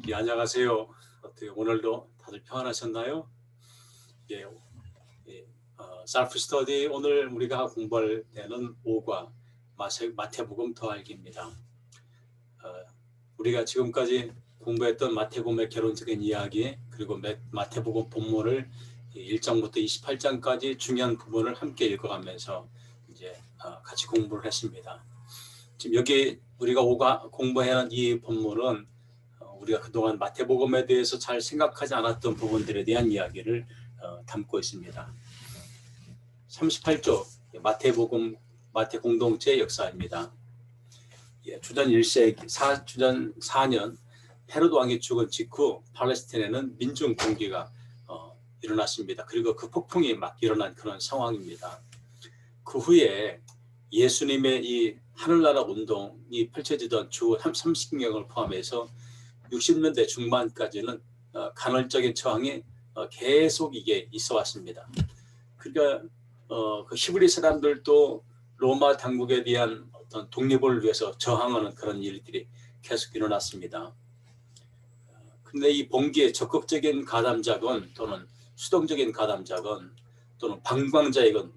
예, 안녕하세요. 어떻게 오늘도 다들 평안하셨나요? 예, 셀프 스터디 오늘 우리가 공부할 때는 5과 마태복음 더하기입니다. 우리가 지금까지 공부했던 마태복음의 결론적인 이야기 그리고 마태복음 본문을 1장부터 28장까지 중요한 부분을 함께 읽어가면서 이제 같이 공부를 했습니다. 지금 여기 우리가 공부해야 하는 이 본문은 우리가 그동안 마태복음에 대해서 잘 생각하지 않았던 부분들에 대한 이야기를 담고 있습니다. 38조 마태 공동체 역사입니다. 주전 1세기 주전 4년 헤로드 왕이 죽은 직후 팔레스타인에는 민중 공기가 일어났습니다. 그리고 그 폭풍이 막 일어난 그런 상황입니다. 그 후에 예수님의 이 하늘나라 운동이 펼쳐지던 주 30년을 포함해서 60년대 중반까지는 간헐적인 저항이 계속 이게 있어 왔습니다. 그러니까 그 히브리 사람들도 로마 당국에 대한 어떤 독립을 위해서 저항하는 그런 일들이 계속 일어났습니다. 그런데 이 봉기의 적극적인 가담자건 또는 수동적인 가담자건 또는 방광자이건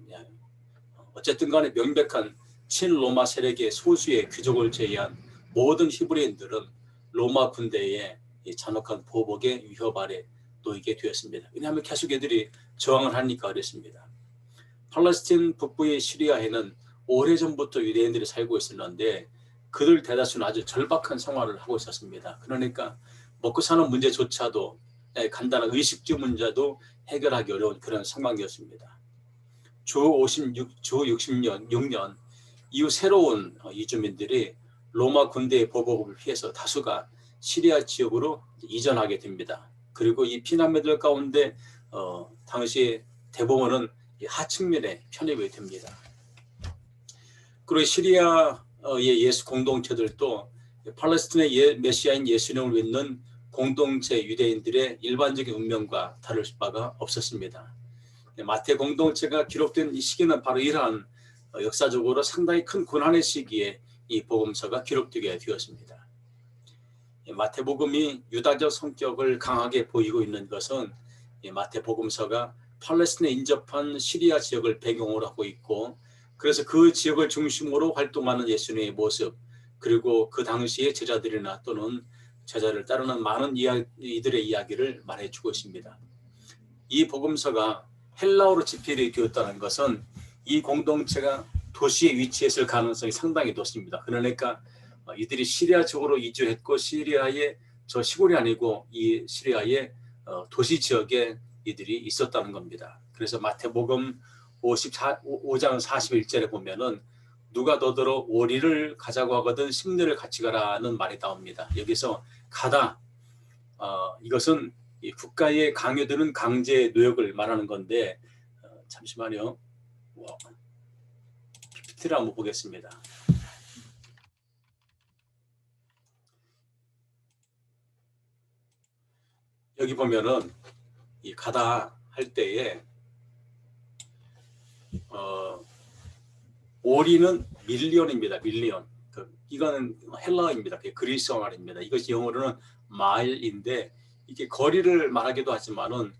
어쨌든 간에 명백한 친로마 세력의 소수의 귀족을 제외한 모든 히브리인들은 로마 군대의 잔혹한 보복의 위협 아래 놓이게 되었습니다. 왜냐하면 계속 애들이 저항을 하니까 그랬습니다. 팔레스틴 북부의 시리아에는 오래전부터 유대인들이 살고 있었는데 그들 대다수는 아주 절박한 생활을 하고 있었습니다. 그러니까 먹고 사는 문제조차도 간단한 의식주 문제도 해결하기 어려운 그런 상황이었습니다. 주 66년 이후 새로운 이주민들이 로마 군대의 보복을 피해서 다수가 시리아 지역으로 이전하게 됩니다. 그리고 이 피난민들 가운데 당시 대부분은 하층민에 편입이 됩니다. 그리고 시리아의 예수 공동체들도 팔레스틴의 메시아인 예수님을 믿는 공동체 유대인들의 일반적인 운명과 다를 바가 없었습니다. 마태 공동체가 기록된 이 시기는 바로 이러한 역사적으로 상당히 큰 고난의 시기에 이 복음서가 기록되게 되었습니다. 마태복음이 유다적 성격을 강하게 보이고 있는 것은 마태복음서가 팔레스틴에 인접한 시리아 지역을 배경으로 하고 있고 그래서 그 지역을 중심으로 활동하는 예수님의 모습 그리고 그 당시의 제자들이나 또는 제자를 따르는 많은 이들의 이야기를 말해주고 있습니다. 이 복음서가 헬라어로 집필이 되었다는 것은 이 공동체가 도시에 위치했을 가능성이 상당히 높습니다. 그러니까 이들이 시리아 쪽으로 이주했고 시리아의 저 시골이 아니고 이 시리아의 도시 지역에 이들이 있었다는 겁니다. 그래서 마태복음 5장 41절에 보면은 누가 너더러 오리를 가자고 하거든 심리를 같이 가라는 말이 나옵니다. 여기서 가다 이것은 이 국가에 강요되는 강제 노역을 말하는 건데 잠시만요. PPT를 한번 보겠습니다. 여기 보면은 이 가다 할 때에 오리는 밀리언입니다. 밀리언. 이거는 헬라어입니다. 그리스어 말입니다. 이것이 영어로는 마일인데 이게 거리를 말하기도 하지만은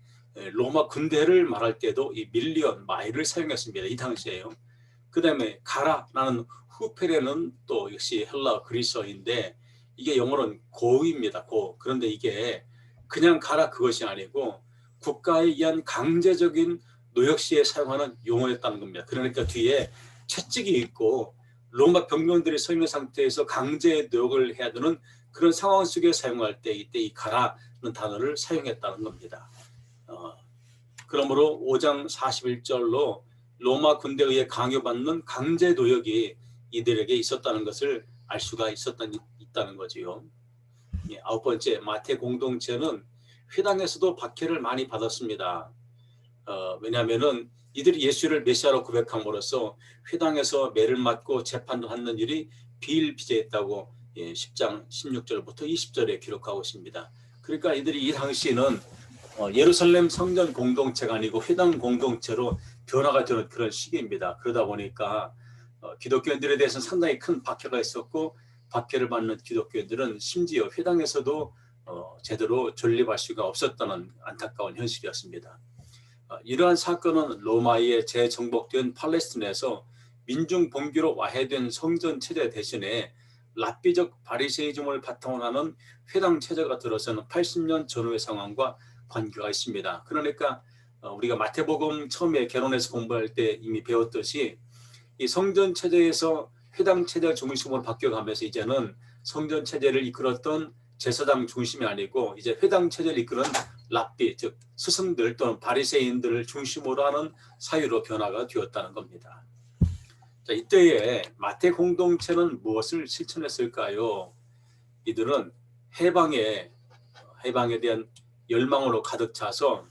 로마 군대를 말할 때도 이 밀리언, 마일을 사용했습니다. 이 당시에요. 그 다음에 가라라는 후페레는 또 역시 헬라 그리스어인데 이게 영어로는 고입니다. 고. 그런데 이게 그냥 가라 그것이 아니고 국가에 의한 강제적인 노역 시에 사용하는 용어였다는 겁니다. 그러니까 뒤에 채찍이 있고 로마 병병들이 서 있는 상태에서 강제 노역을 해야 되는 그런 상황 속에 사용할 때 이때 이 가라는 단어를 사용했다는 겁니다. 그러므로 5장 41절로 로마 군대에 의해 강요받는 강제 노역이 이들에게 있었다는 것을 알 수가 있다는 거지요. 아홉 번째, 마태 공동체는 회당에서도 박해를 많이 받았습니다. 왜냐하면은 이들이 예수를 메시아로 고백함으로써 회당에서 매를 맞고 재판도 하는 일이 비일비재했다고 10장 16절부터 20절에 기록하고 있습니다. 그러니까 이들이 이 당시에는 예루살렘 성전 공동체가 아니고 회당 공동체로 변화가 되는 그런 시기입니다. 그러다 보니까 기독교인들에 대해서는 상당히 큰 박해가 있었고 박해를 받는 기독교인들은 심지어 회당에서도 제대로 존립할 수가 없었다는 안타까운 현실이었습니다. 이러한 사건은 로마에 재정복된 팔레스틴에서 민중 봉기로 와해된 성전 체제 대신에 랍비적 바리새이즘을 바탕으로 하는 회당 체제가 들어서는 80년 전후의 상황과 관계가 있습니다. 그러니까 우리가 마태복음 처음에 개론에서 공부할 때 이미 배웠듯이 이 성전 체제에서 회당 체제 중심으로 바뀌어가면서 이제는 성전 체제를 이끌었던 제사장 중심이 아니고 이제 회당 체제를 이끄는 랍비, 즉 스승들 또는 바리새인들을 중심으로 하는 사회로 변화가 되었다는 겁니다. 자, 이때에 마태 공동체는 무엇을 실천했을까요? 이들은 해방에 대한 열망으로 가득 차서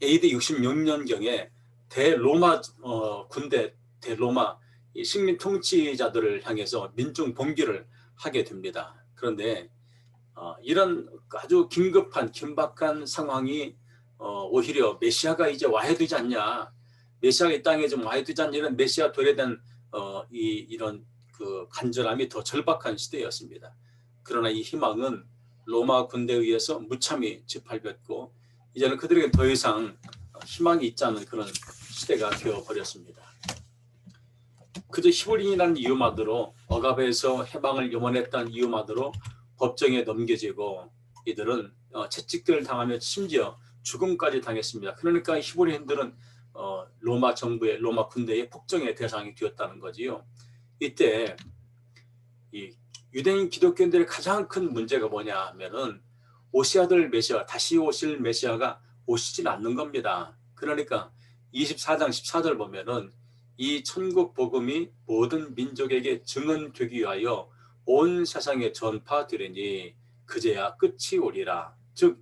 AD 66년경에 대로마 군대, 대로마 식민 통치자들을 향해서 민중 봉기를 하게 됩니다. 그런데 이런 아주 긴박한 상황이 오히려 메시아가 이제 와야 되지 않냐, 메시아가 이 땅에 좀 와야 되지 않냐, 이런 메시아 되에 대한 이런 그 간절함이 더 절박한 시대였습니다. 그러나 이 희망은 로마 군대에 의해서 무참히 짓밟혔고 이제는 그들에게 더 이상 희망이 있지 않은 그런 시대가 되어버렸습니다. 그저 히브리인이라는 이유만으로 억압에서 해방을 염원했다는 이유만으로 법정에 넘겨지고 이들은 채찍들을 당하며 심지어 죽음까지 당했습니다. 그러니까 히브리인들은 로마 정부의 로마 군대의 폭정의 대상이 되었다는 거지요. 이때 이 유대인 기독교인들의 가장 큰 문제가 뭐냐 하면은 오셔야 메시아, 다시 오실 메시아가 오시진 않는 겁니다. 그러니까 24장 14절 보면은 이 천국 복음이 모든 민족에게 증언되기 위하여 온 세상에 전파되리니 그제야 끝이 오리라. 즉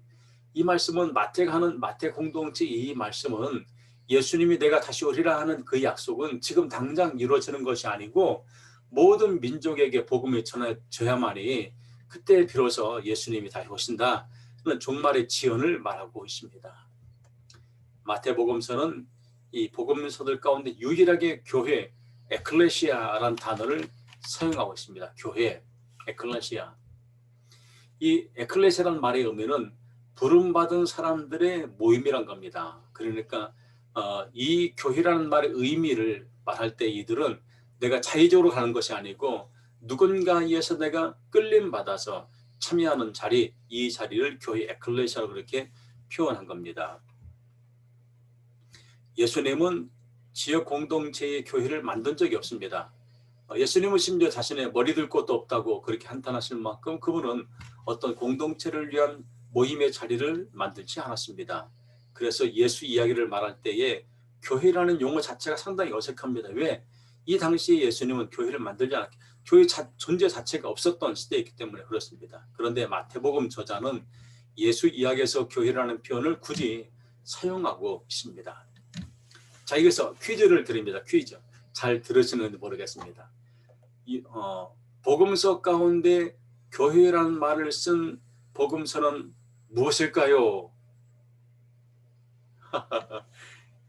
이 말씀은 마태가 하는 마태 공동체 이 말씀은 예수님이 내가 다시 오리라 하는 그 약속은 지금 당장 이루어지는 것이 아니고 모든 민족에게 복음이 전해져야만이 그때 비로소 예수님이 다시 오신다는 종말의 지연을 말하고 있습니다. 마태복음서는 이 복음서들 가운데 유일하게 교회, 에클레시아라는 단어를 사용하고 있습니다. 교회, 에클레시아. 이 에클레시아라는 말의 의미는 부름받은 사람들의 모임이란 겁니다. 그러니까 이 교회라는 말의 의미를 말할 때 이들은 내가 자의적으로 가는 것이 아니고 누군가에 의해서 내가 끌림받아서 참여하는 자리, 이 자리를 교회 에클레시아로 그렇게 표현한 겁니다. 예수님은 지역 공동체의 교회를 만든 적이 없습니다. 예수님은 심지어 자신의 머리 들 곳도 없다고 그렇게 한탄하실 만큼 그분은 어떤 공동체를 위한 모임의 자리를 만들지 않았습니다. 그래서 예수 이야기를 말할 때에 교회라는 용어 자체가 상당히 어색합니다. 왜? 이 당시에 예수님은 교회를 만들지 않았기, 교회 존재 자체가 없었던 시대이기 때문에 그렇습니다. 그런데 마태복음 저자는 예수 이야기에서 교회라는 표현을 굳이 사용하고 있습니다. 자, 여기서 퀴즈를 드립니다. 퀴즈. 잘 들으시는지 모르겠습니다. 복음서 가운데 교회라는 말을 쓴 복음서는 무엇일까요?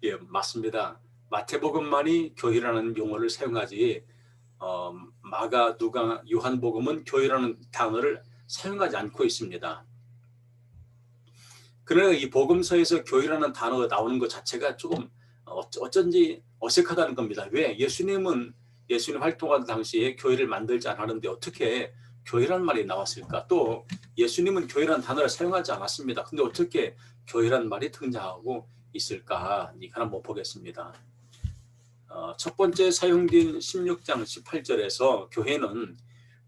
예, 맞습니다. 마태복음만이 교회라는 용어를 사용하지 마가, 누가, 요한복음은 교회라는 단어를 사용하지 않고 있습니다. 그러나 이 복음서에서 교회라는 단어가 나오는 것 자체가 조금 어쩐지 어색하다는 겁니다. 왜? 예수님 활동하던 당시에 교회를 만들지 않았는데 어떻게 교회라는 말이 나왔을까? 또 예수님은 교회라는 단어를 사용하지 않았습니다. 근데 어떻게 교회라는 말이 등장하고 있을까? 이거 한번 보겠습니다. 첫 번째 사용된 16장 18절에서 교회는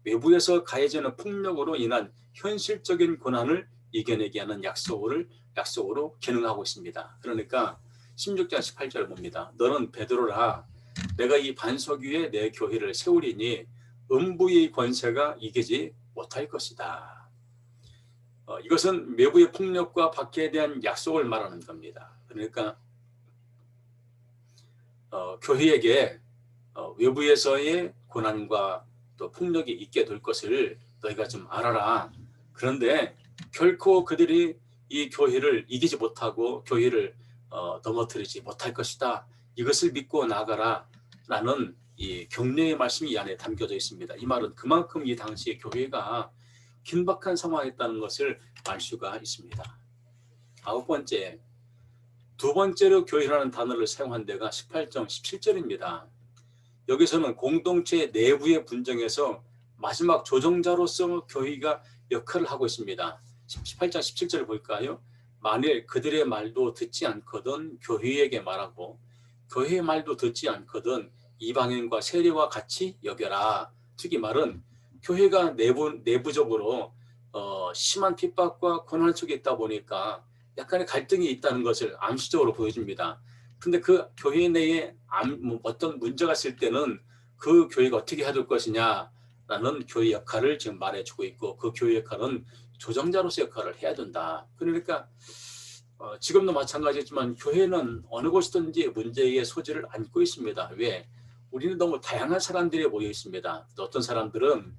외부에서 가해지는 폭력으로 인한 현실적인 고난을 이겨내게 하는 약속으로 기능하고 있습니다. 그러니까 16장 18절 봅니다. 너는 베드로라, 내가 이 반석 위에 내 교회를 세우리니 음부의 권세가 이기지 못할 것이다. 이것은 외부의 폭력과 박해에 대한 약속을 말하는 겁니다. 그러니까 교회에게 외부에서의 고난과 또 폭력이 있게 될 것을 너희가 좀 알아라. 그런데 결코 그들이 이 교회를 이기지 못하고 교회를 넘어뜨리지 못할 것이다. 이것을 믿고 나가라 라는 이 격려의 말씀이 이 안에 담겨져 있습니다. 이 말은 그만큼 이 당시의 교회가 긴박한 상황에 있다는 것을 알 수가 있습니다. 아홉 번째, 두 번째로 교회라는 단어를 사용한 데가 18장 17절입니다. 여기서는 공동체 내부의 분쟁에서 마지막 조정자로서 교회가 역할을 하고 있습니다. 18장 17절을 볼까요? 만일 그들의 말도 듣지 않거든 교회에게 말하고 교회의 말도 듣지 않거든 이방인과 세리와 같이 여겨라. 즉 이 말은 교회가 내부적으로 심한 핍박과 고난 속에 있다 보니까 약간의 갈등이 있다는 것을 암시적으로 보여줍니다. 근데 그 교회 내에 어떤 문제가 있을 때는 그 교회가 어떻게 해야 될 것이냐라는 교회 역할을 지금 말해주고 있고 그 교회 역할은 조정자로서 역할을 해야 된다. 그러니까 지금도 마찬가지지만 교회는 어느 곳이든지 문제의 소지를 안고 있습니다. 왜? 우리는 너무 다양한 사람들이 모여 있습니다. 어떤 사람들은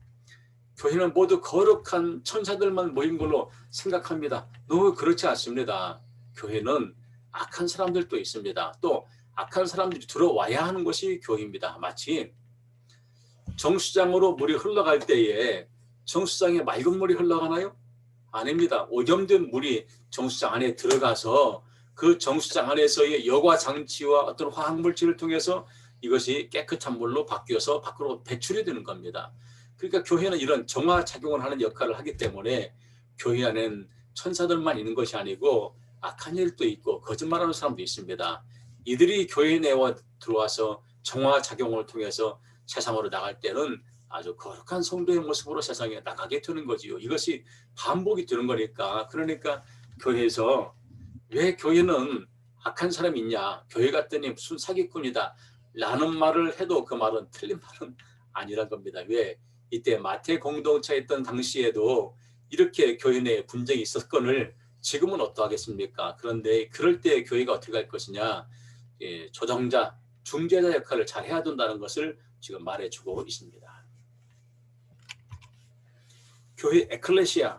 교회는 모두 거룩한 천사들만 모인 걸로 생각합니다. 너무 그렇지 않습니다. 교회는 악한 사람들도 있습니다. 또 악한 사람들이 들어와야 하는 것이 교회입니다. 마치 정수장으로 물이 흘러갈 때에 정수장에 맑은 물이 흘러가나요? 아닙니다. 오염된 물이 정수장 안에 들어가서 그 정수장 안에서의 여과 장치와 어떤 화학물질을 통해서 이것이 깨끗한 물로 바뀌어서 밖으로 배출이 되는 겁니다. 그러니까 교회는 이런 정화작용을 하는 역할을 하기 때문에 교회 안에는 천사들만 있는 것이 아니고 악한 일도 있고 거짓말하는 사람도 있습니다. 이들이 교회 내에 들어와서 정화작용을 통해서 세상으로 나갈 때는 아주 거룩한 성도의 모습으로 세상에 나가게 되는 거지요. 이것이 반복이 되는 거니까. 그러니까 교회에서 왜 교회는 악한 사람이 있냐, 교회 갔더니 무슨 사기꾼이다 라는 말을 해도 그 말은 틀린 말은 아니란 겁니다. 왜? 이때 마태 공동체에 있던 당시에도 이렇게 교회 내에 분쟁이 있었건을 지금은 어떠하겠습니까? 그런데 그럴 때 교회가 어떻게 할 것이냐, 조정자, 중재자 역할을 잘 해야 된다는 것을 지금 말해주고 있습니다. 교회 에클레시아,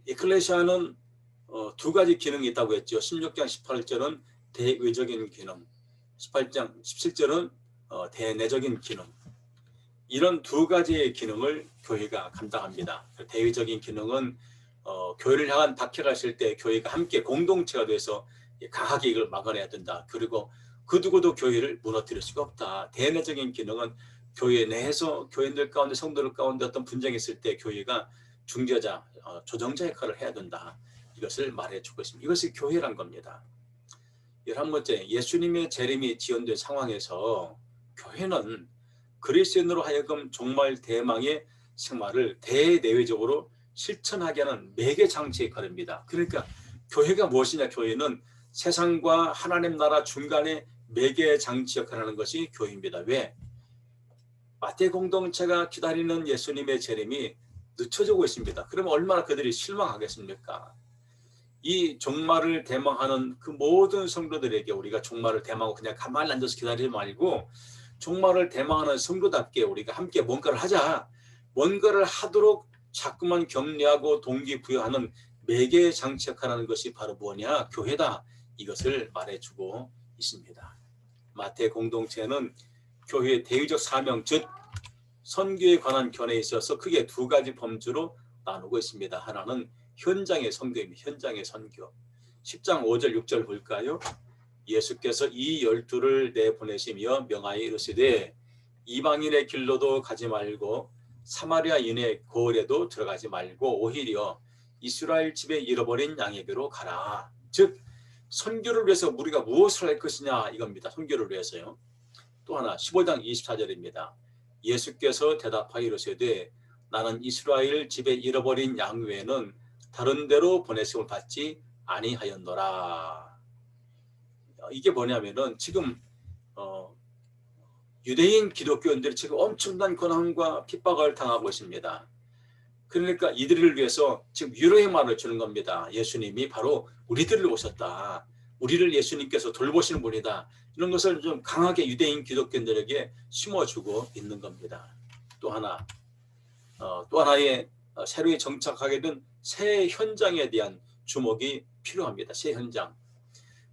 에클레시아는 두 가지 기능이 있다고 했죠. 16장 18절은 대외적인 기능, 18장 17절은 대내적인 기능. 이런 두 가지의 기능을 교회가 감당합니다. 대외적인 기능은 교회를 향한 박해가 있을 때 교회가 함께 공동체가 돼서 강하게 이걸 막아내야 된다. 그리고 그 누구도 교회를 무너뜨릴 수가 없다. 대내적인 기능은 교회 내에서 교인들 가운데 성도들 가운데 어떤 분쟁이 있을 때 교회가 중재자, 조정자 역할을 해야 된다. 이것을 말해주고 있습니다. 이것이 교회란 겁니다. 11번째, 예수님의 재림이 지연된 상황에서 교회는 그리스도인으로 하여금 종말 대망의 생활을 대내외적으로 실천하게 하는 매개 장치 역할입니다. 그러니까 교회가 무엇이냐? 교회는 세상과 하나님 나라 중간에 매개 장치 역할을 하는 것이 교회입니다. 왜? 마태 공동체가 기다리는 예수님의 재림이 늦춰지고 있습니다. 그러면 얼마나 그들이 실망하겠습니까? 이 종말을 대망하는 그 모든 성도들에게 우리가 종말을 대망하고 그냥 가만히 앉아서 기다리지 말고 종말을 대망하는 성도답게 우리가 함께 뭔가를 하자. 뭔가를 하도록 자꾸만 격려하고 동기부여하는 매개의 장치 역할하는 것이 바로 뭐냐? 교회다. 이것을 말해주고 있습니다. 마태 공동체는 교회의 대의적 사명, 즉 선교에 관한 견해에 있어서 크게 두 가지 범주로 나누고 있습니다. 하나는 현장의 선교입니다. 현장의 선교. 10장 5절 6절 볼까요? 예수께서 이 12를 내보내시며 명하여 이르시되 이방인의 길로도 가지 말고 사마리아인의 고을에도 들어가지 말고 오히려 이스라엘 집에 잃어버린 양에게로 가라. 즉 선교를 위해서 우리가 무엇을 할 것이냐 이겁니다. 선교를 위해서요. 또 하나 15장 24절입니다. 예수께서 대답하여 이르시되 나는 이스라엘 집에 잃어버린 양 외에는 다른 데로 보내심을 받지 아니하였노라. 이게 뭐냐면은 지금 유대인 기독교인들이 지금 엄청난 고난과 핍박을 당하고 있습니다. 그러니까 이들을 위해서 지금 위로의 말을 주는 겁니다. 예수님이 바로 우리들을 오셨다. 우리를 예수님께서 돌보시는 분이다. 이런 것을 좀 강하게 유대인 기독교인들에게 심어주고 있는 겁니다. 또 하나의 새로이 정착하게 된 새 현장에 대한 주목이 필요합니다. 새 현장.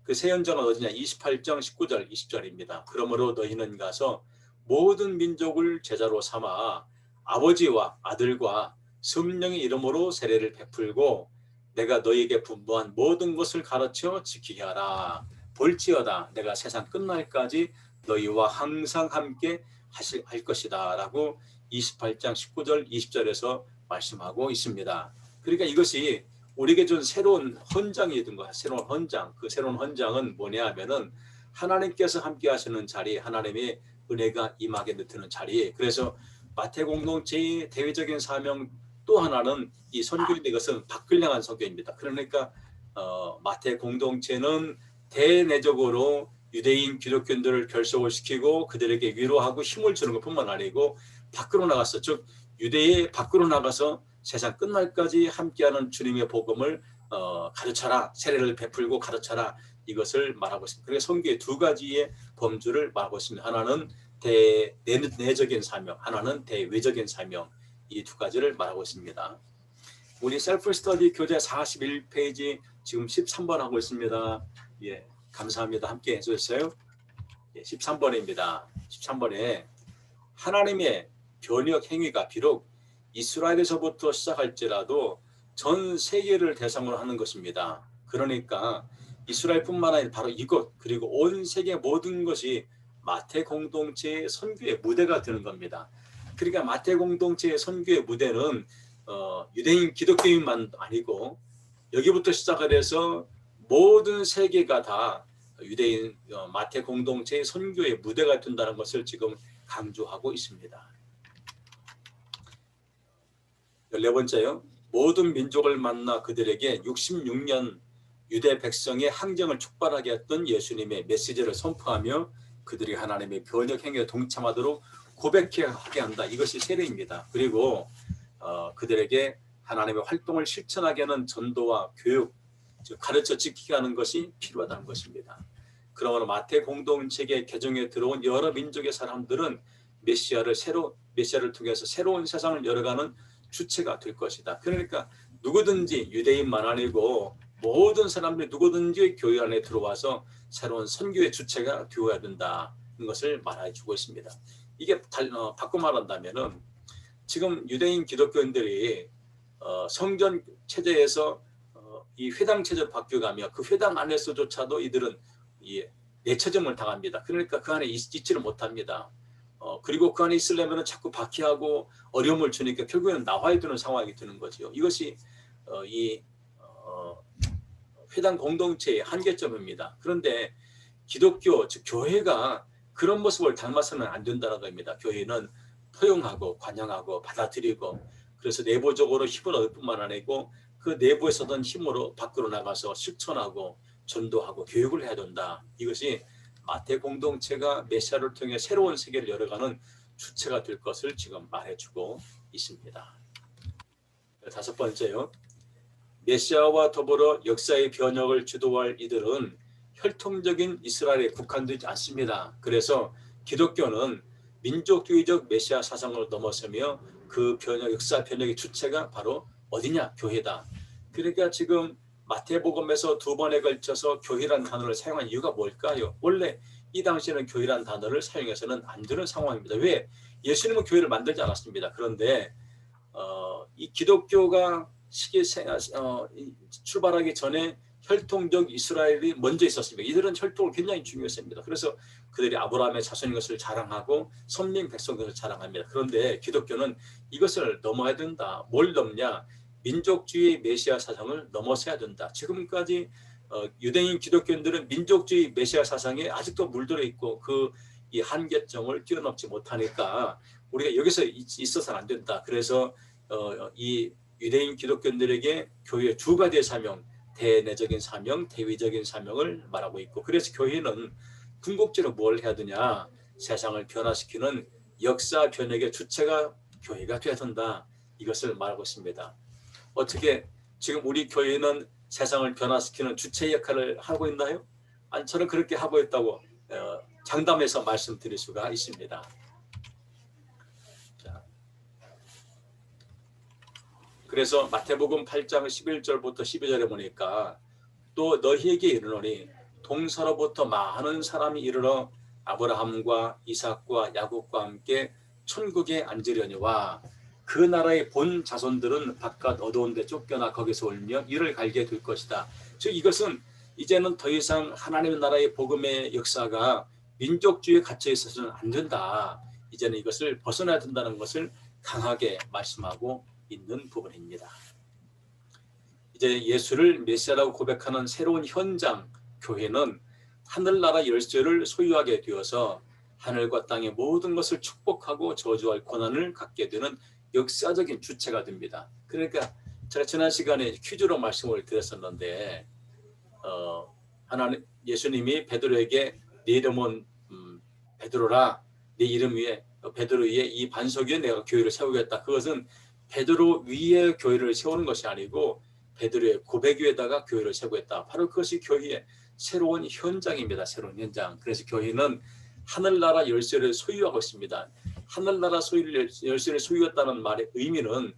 그 새 현장은 어디냐? 28장 19절 20절입니다. 그러므로 너희는 가서 모든 민족을 제자로 삼아 아버지와 아들과 성령의 이름으로 세례를 베풀고 내가 너희에게 분부한 모든 것을 가르쳐 지키게 하라. 볼지어다 내가 세상 끝날까지 너희와 항상 함께 할 것이다 라고 28장 19절 20절에서 말씀하고 있습니다. 그러니까 이것이 우리에게 준 새로운 헌장이 된 거야. 새로운 헌장. 그 새로운 헌장은 뭐냐 하면은 하나님께서 함께 하시는 자리, 하나님의 은혜가 임하게 드는 자리. 그래서 마태 공동체의 대외적인 사명 또 하나는 이 선교인의 것은 밖을 향한 선교입니다. 그러니까 마태 공동체는 대내적으로 유대인 기독교인들을 결속을 시키고 그들에게 위로하고 힘을 주는 것뿐만 아니고 밖으로 나가서 즉 유대의 밖으로 나가서 세상 끝날까지 함께하는 주님의 복음을 가르쳐라. 세례를 베풀고 가르쳐라. 이것을 말하고 있습니다. 그래서 선교의 두 가지의 범주를 말하고 있습니다. 하나는 내적인 사명, 하나는 대외적인 사명. 이 두 가지를 말하고 있습니다. 우리 셀프 스터디 교재 41페이지 지금 13번 하고 있습니다. 예, 감사합니다. 함께 해주셨어요. 예, 13번입니다. 13번에 하나님의 변혁 행위가 비록 이스라엘에서부터 시작할지라도 전 세계를 대상으로 하는 것입니다. 그러니까 이스라엘뿐만 아니라 바로 이곳 그리고 온 세계 모든 것이 마태 공동체의 선교의 무대가 되는 겁니다. 그러니까 마태 공동체의 선교의 무대는 유대인 기독교인만 아니고 여기부터 시작을 해서 모든 세계가 다 유대인 마태 공동체의 선교의 무대가 된다는 것을 지금 강조하고 있습니다. 14번째요. 모든 민족을 만나 그들에게 66년 유대 백성의 항쟁을 촉발하게 했던 예수님의 메시지를 선포하며 그들이 하나님의 변혁 행위에 동참하도록 고백하게 한다. 이것이 세례입니다. 그리고 그들에게 하나님의 활동을 실천하게 하는 전도와 교육, 즉 가르쳐 지키게 하는 것이 필요하다는 것입니다. 그러므로 마태 공동체의 개정에 들어온 여러 민족의 사람들은 메시아를 통해서 새로운 세상을 열어가는 주체가 될 것이다. 그러니까 누구든지 유대인만 아니고 모든 사람들이 누구든지 교회 안에 들어와서 새로운 선교의 주체가 되어야 된다는 것을 말해 주고 있습니다. 이게 바꿔 말한다면은 지금 유대인 기독교인들이 성전 체제에서 이 회당 체제로 바뀌어가며 그 회당 안에서조차도 이들은 내처점을 당합니다. 그러니까 그 안에 있지를 못합니다. 그리고 그 안에 있으려면 자꾸 박해하고 어려움을 주니까 결국에는 나와야 되는 상황이 되는 거죠. 이것이 이 회당 공동체의 한계점입니다. 그런데 기독교, 즉 교회가 그런 모습을 닮아서는 안 된다는 겁니다. 교회는 포용하고 관용하고 받아들이고 그래서 내부적으로 힘을 얻을 뿐만 아니고 그 내부에서든 힘으로 밖으로 나가서 실천하고 전도하고 교육을 해야 된다. 이것이 마태 공동체가 메시아를 통해 새로운 세계를 열어가는 주체가 될 것을 지금 말해주고 있습니다. 5번째요. 메시아와 더불어 역사의 변혁을 주도할 이들은 혈통적인 이스라엘에 국한되지 않습니다. 그래서 기독교는 민족주의적 메시아 사상을 넘어서며 그 역사 변혁의 주체가 바로 어디냐? 교회다. 그러니까 지금 마태복음에서 2번에 걸쳐서 교회란 단어를 사용한 이유가 뭘까요? 원래 이 당시에는 교회란 단어를 사용해서는 안 되는 상황입니다. 왜? 예수님은 교회를 만들지 않았습니다. 그런데 이 기독교가 출발하기 전에 혈통적 이스라엘이 먼저 있었습니다. 이들은 혈통을 굉장히 중요했습니다. 그래서 그들이 아브라함의 자손인 것을 자랑하고 선민 백성인 것을 자랑합니다. 그런데 기독교는 이것을 넘어야 된다. 뭘 넘냐? 민족주의 메시아 사상을 넘어서야 된다. 지금까지 유대인 기독교인들은 민족주의 메시아 사상에 아직도 물들어 있고 이 한계점을 뛰어넘지 못하니까 우리가 여기서 있어서는 안 된다. 그래서 이 유대인 기독교인들에게 교회의 두 가지의 사명, 대내적인 사명, 대외적인 사명을 말하고 있고 그래서 교회는 궁극적으로 뭘 해야 되냐? 세상을 변화시키는 역사 변혁의 주체가 교회가 되어야 된다. 이것을 말하고 있습니다. 어떻게 지금 우리 교회는 세상을 변화시키는 주체 역할을 하고 있나요? 아니, 저는 그렇게 하고 있다고 장담해서 말씀드릴 수가 있습니다. 자, 그래서 마태복음 8장 11절부터 12절에 보니까 또 너희에게 이르노니 동서로부터 많은 사람이 이르러 아브라함과 이삭과 야곱과 함께 천국에 앉으려니와 그 나라의 본 자손들은 바깥 어두운 데 쫓겨나 거기서 울며 이를 갈게 될 것이다. 즉 이것은 이제는 더 이상 하나님의 나라의 복음의 역사가 민족주의에 갇혀 있어서는 안 된다. 이제는 이것을 벗어나야 된다는 것을 강하게 말씀하고 있는 부분입니다. 이제 예수를 메시아라고 고백하는 새로운 현장 교회는 하늘나라 열쇠를 소유하게 되어서 하늘과 땅의 모든 것을 축복하고 저주할 권한을 갖게 되는 역사적인 주체가 됩니다. 그러니까 제가 지난 시간에 퀴즈로 말씀을 드렸었는데 하나님 예수님이 베드로에게 네 이름은 베드로라, 네 이름 위에 베드로 위에 이 반석 위에 내가 교회를 세우겠다. 그것은 베드로 위에 교회를 세우는 것이 아니고 베드로의 고백 위에다가 교회를 세우겠다. 바로 그것이 교회의 새로운 현장입니다. 새로운 현장. 그래서 교회는 하늘나라 열쇠를 소유하고 있습니다. 하늘나라 열쇠를 소유했다는 말의 의미는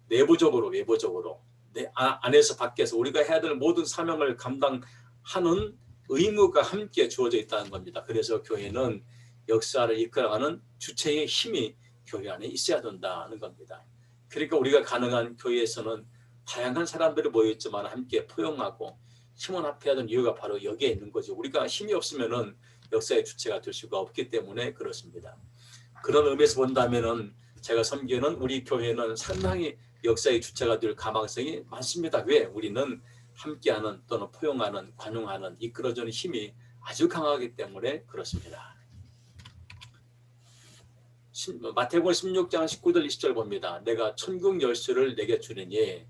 내부적으로 외부적으로 내 안에서 밖에서 우리가 해야 될 모든 사명을 감당하는 의무가 함께 주어져 있다는 겁니다. 그래서 교회는 역사를 이끌어가는 주체의 힘이 교회 안에 있어야 된다는 겁니다. 그러니까 우리가 가능한 교회에서는 다양한 사람들이 모여있지만 함께 포용하고 힘을 합해야 하는 이유가 바로 여기에 있는 거죠. 우리가 힘이 없으면은 역사의 주체가 될 수가 없기 때문에 그렇습니다. 그런 의미에서 본다면은 제가 섬기는 우리 교회는 상당히 역사의 주체가 될 가망성이 많습니다. 왜? 우리는 함께하는 또는 포용하는, 관용하는, 이끌어주는 힘이 아주 강하기 때문에 그렇습니다. 마태복음 16장 19절 20절 봅니다. 내가 천국 열쇠를 내게 주리니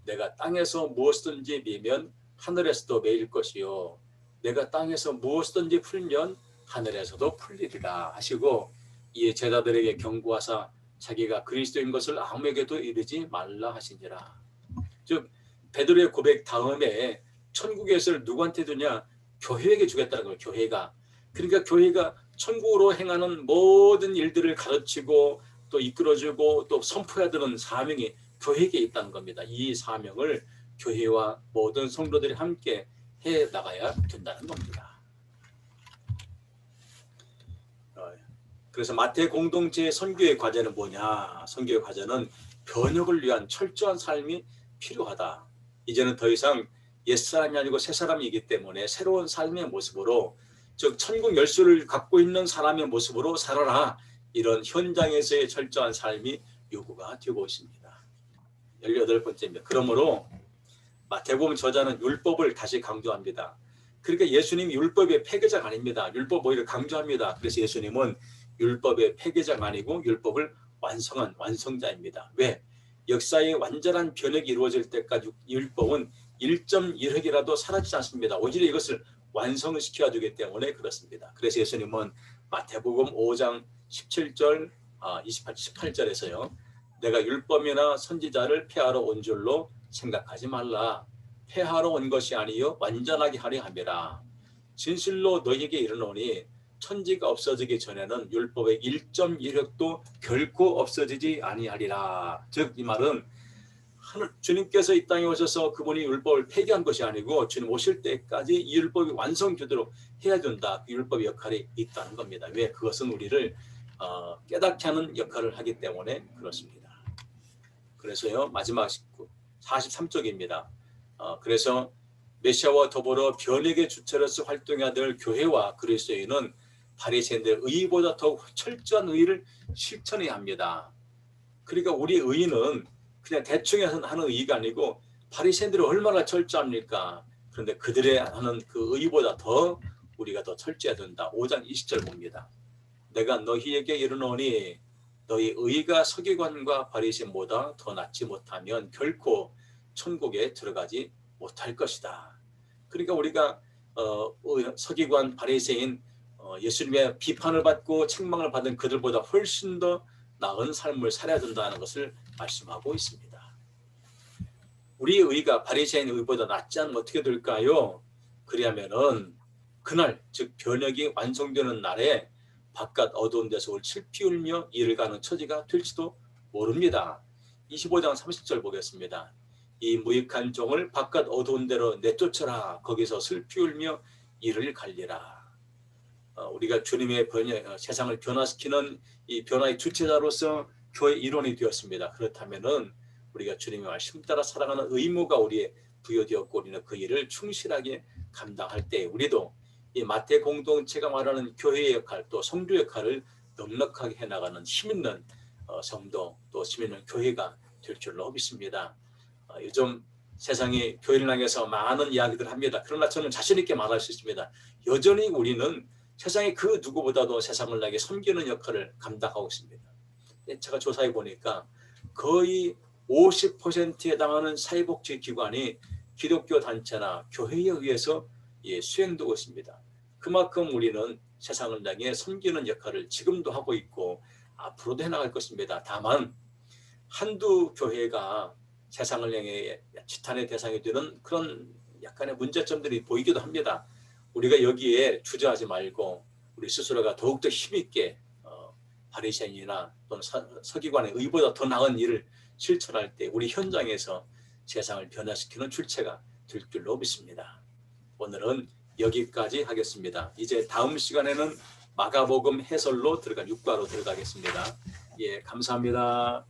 내가 땅에서 무엇이든지 매면 하늘에서도 매일 것이요 내가 땅에서 무엇이든지 풀면 하늘에서도 풀리리라 하시고 이에 제자들에게 경고하사 자기가 그리스도인 것을 아무에게도 이르지 말라 하시니라. 즉 베드로의 고백 다음에 천국의 열쇠를 누구한테 주냐? 교회에게 주겠다는 거예요. 교회가. 그러니까 교회가 천국으로 행하는 모든 일들을 가르치고 또 이끌어주고 또 선포해야 되는 사명이 교회에게 있다는 겁니다. 이 사명을 교회와 모든 성도들이 함께 해 나가야 된다는 겁니다. 그래서 마태 공동체의 선교의 과제는 뭐냐? 선교의 과제는 변혁을 위한 철저한 삶이 필요하다. 이제는 더 이상 옛사람이 아니고 새사람이기 때문에 새로운 삶의 모습으로 즉 천국 열쇠를 갖고 있는 사람의 모습으로 살아라. 이런 현장에서의 철저한 삶이 요구가 되고 있습니다. 18번째입니다. 그러므로 마태복음 저자는 율법을 다시 강조합니다. 그러니까 예수님이 율법의 폐기자가 아닙니다. 율법 오히려 강조합니다. 그래서 예수님은 율법의 폐기자가 아니고 율법을 완성한 완성자입니다. 왜? 역사의 완전한 변혁이 이루어질 때까지 율법은 1.1획이라도 사라지지 않습니다. 오히려 이것을 완성시켜 주기 때문에 그렇습니다. 그래서 예수님은 마태복음 5장 17절, 18절에서요. 내가 율법이나 선지자를 폐하러 온 줄로 생각하지 말라. 폐하러 온 것이 아니요 완전하게 하려 함이라. 진실로 너희에게 이르노니 천지가 없어지기 전에는 율법의 1.1획도 결코 없어지지 아니하리라. 즉 이 말은 주님께서 이 땅에 오셔서 그분이 율법을 폐기한 것이 아니고 주님 오실 때까지 이 율법이 완성되도록 해야 된다. 그 율법의 역할이 있다는 겁니다. 왜? 그것은 우리를 깨닫게 하는 역할을 하기 때문에 그렇습니다. 그래서요 마지막 43쪽입니다. 그래서 메시아와 더불어 변혁의 주체로서 활동해야 될 교회와 그리스도인은 바리새인들의 의보다 더욱 철저한 의를 실천해야 합니다. 그러니까 우리 의는 그냥 대충 하는 의가 아니고 바리새인들이 얼마나 철저합니까? 그런데 그들의 하는 그 의보다 더 우리가 더 철저해야 된다. 5장 20절 봅니다. 내가 너희에게 이르노니 너희 의가 서기관과 바리새인보다 더 낫지 못하면 결코 천국에 들어가지 못할 것이다. 그러니까 우리가 서기관 바리새인 예수님의 비판을 받고 책망을 받은 그들보다 훨씬 더 나은 삶을 살아야 된다는 것을 말씀하고 있습니다. 우리의 의가 바리새인 의보다 낫지 않으면 어떻게 될까요? 그리하면은 그날 즉 변혁이 완성되는 날에 바깥 어두운 데서 슬피 울며 이를 가는 처지가 될지도 모릅니다. 25장 30절 보겠습니다. 이 무익한 종을 바깥 어두운 데로 내쫓아라. 거기서 슬피 울며 이를 갈리라. 우리가 주님의 세상을 변화시키는 이 변화의 주체자로서 교회 일원이 되었습니다. 그렇다면은 우리가 주님의 말씀 따라 살아가는 의무가 우리의 부여되었고 우리는 그 일을 충실하게 감당할 때 우리도 이 마태 공동체가 말하는 교회의 역할 또 성도 역할을 넉넉하게 해나가는 힘있는 성도 또 힘있는 교회가 될 줄로 믿습니다. 요즘 세상이 교회를 향해서 많은 이야기들을 합니다. 그러나 저는 자신 있게 말할 수 있습니다. 여전히 우리는 세상의 그 누구보다도 세상을 향해 섬기는 역할을 감당하고 있습니다. 제가 조사해 보니까 거의 50%에 해당하는 사회복지기관이 기독교 단체나 교회에 의해서 수행되고 있습니다. 그만큼 우리는 세상을 향해 섬기는 역할을 지금도 하고 있고 앞으로도 해나갈 것입니다. 다만 한두 교회가 세상을 향해 지탄의 대상이 되는 그런 약간의 문제점들이 보이기도 합니다. 우리가 여기에 주저하지 말고 우리 스스로가 더욱더 힘있게 바리새인이나 또는 서기관의 의보다 더 나은 일을 실천할 때 우리 현장에서 세상을 변화시키는 출처가 될 줄로 믿습니다. 오늘은 여기까지 하겠습니다. 이제 다음 시간에는 마가복음 해설로 들어간 6과로 들어가겠습니다. 예, 감사합니다.